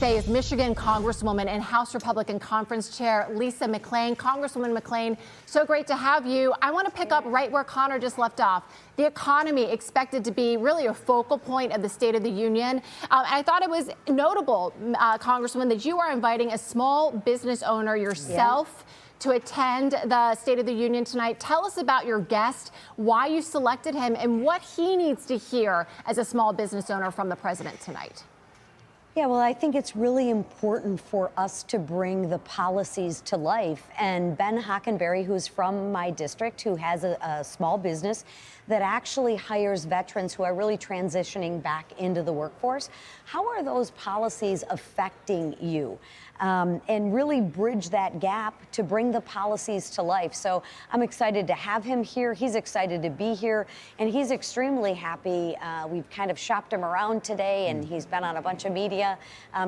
Today is Michigan Congresswoman and House Republican Conference Chair Lisa McClain. Congresswoman McClain, so great to have you. I want to pick up right where Connor just left off. The economy expected to be really a focal point of the State of the Union. I thought it was notable, Congresswoman, that you are inviting a small business owner yourself to attend the State of the Union tonight. Tell us about your guest, why you selected him, and what he needs to hear as a small business owner from the president tonight. Yeah, well, I think it's really important for us to bring the policies to life. And Ben Hockenberry, who's from my district, who has a small business that actually hires veterans who are really transitioning back into the workforce. How are those policies affecting you? And really bridge that gap to bring the policies to life. So I'm excited to have him here. He's excited to be here, and he's extremely happy. We've kind of shopped him around today, and he's been on a bunch of media,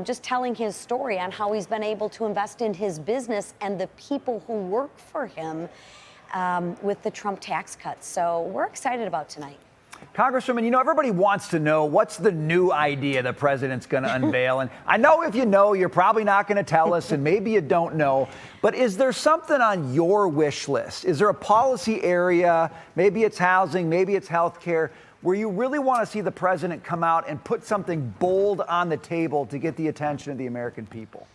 just telling his story on how he's been able to invest in his business and the people who work for him with the Trump tax cuts. So we're excited about tonight. Congresswoman, you know, everybody wants to know what's the new idea the president's going to unveil. And I know if you know, you're probably not going to tell us, and maybe you don't know. But is there something on your wish list? Is there a policy area, maybe it's housing, maybe it's health care, where you really want to see the president come out and put something bold on the table to get the attention of the American people?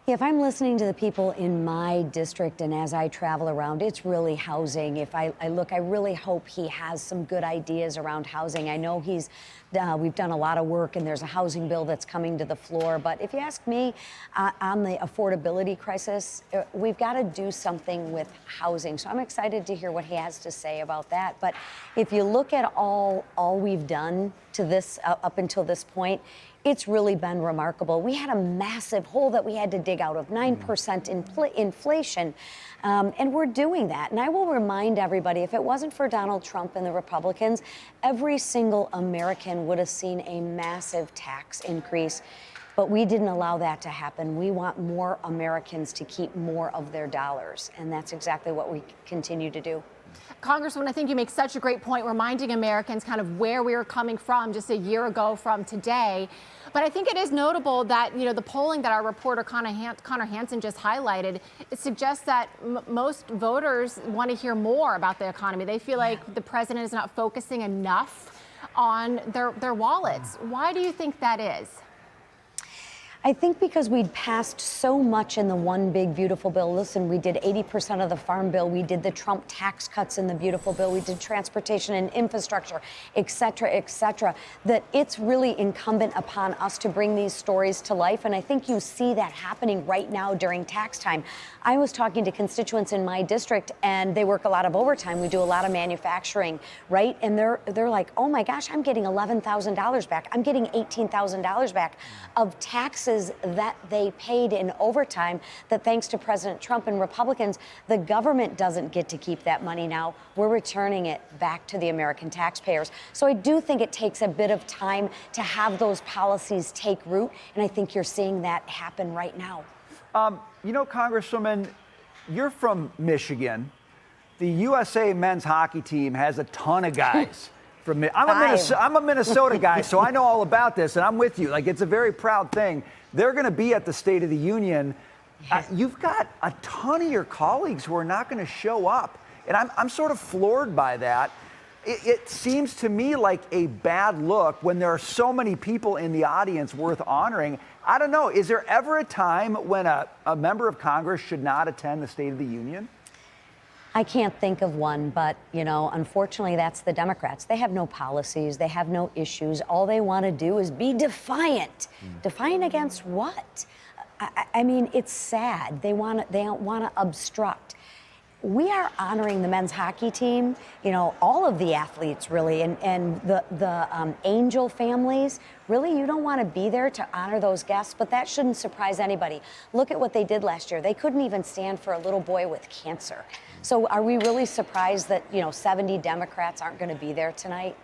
If I'm listening to the people in my district and as I travel around, it's really housing. If I look, I really hope he has some good ideas around housing. I know we've done a lot of work, and there's a housing bill that's coming to the floor. But if you ask me on the affordability crisis, we've got to do something with housing. So I'm excited to hear what he has to say about that. But if you look at all we've done to this up until this point, it's really been remarkable. We had a massive hole that we had to dig out of 9% inflation, and we're doing that. And I will remind everybody, if it wasn't for Donald Trump and the Republicans, every single American would have seen a massive tax increase. But we didn't allow that to happen. We want more Americans to keep more of their dollars, and that's exactly what we continue to do. Congresswoman, I think you make such a great point, reminding Americans kind of where we were coming from just a year ago from today. But I think it is notable that, you know, the polling that our reporter Connor Hansen just highlighted, it suggests that most voters want to hear more about the economy. They feel like the president is not focusing enough on their wallets. Why do you think that is? I think because we'd passed so much in the one big beautiful bill. Listen, we did 80% of the farm bill. We did the Trump tax cuts in the beautiful bill. We did transportation and infrastructure, et cetera, that it's really incumbent upon us to bring these stories to life. And I think you see that happening right now during tax time. I was talking to constituents in my district, and they work a lot of overtime. We do a lot of manufacturing, right? And they're like, oh my gosh, I'm getting $11,000 back. I'm getting $18,000 back of taxes that they paid in overtime, that thanks to President Trump and Republicans, the government doesn't get to keep that money now. We're returning it back to the American taxpayers. So I do think it takes a bit of time to have those policies take root, and I think you're seeing that happen right now. You know, Congresswoman, you're from Michigan. The USA men's hockey team has a ton of guys. I'm a Minnesota guy, so I know all about this, and I'm with you. Like, it's a very proud thing. They're going to be at the State of the Union. You've got a ton of your colleagues who are not going to show up, and I'm sort of floored by that. It seems to me like a bad look when there are so many people in the audience worth honoring. I don't know. Is there ever a time when a member of Congress should not attend the State of the Union? I can't think of one, but, you know, unfortunately, that's the Democrats. They have no policies. They have no issues. All they want to do is be defiant. Defiant against what? I mean, it's sad. They want to obstruct. We are honoring the men's hockey team, you know, all of the athletes, really, and the Angel families. Really, you don't want to be there to honor those guests, but that shouldn't surprise anybody. Look at what they did last year. They couldn't even stand for a little boy with cancer. So are we really surprised that, you know, 70 Democrats aren't going to be there tonight?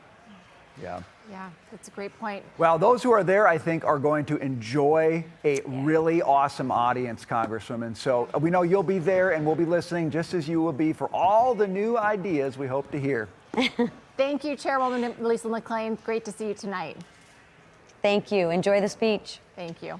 Yeah. Yeah, that's a great point. Well, those who are there, I think, are going to enjoy a really awesome audience, Congresswoman. So we know you'll be there, and we'll be listening just as you will be for all the new ideas we hope to hear. Thank you, Chairwoman Lisa McClain. Great to see you tonight. Thank you. Enjoy the speech. Thank you.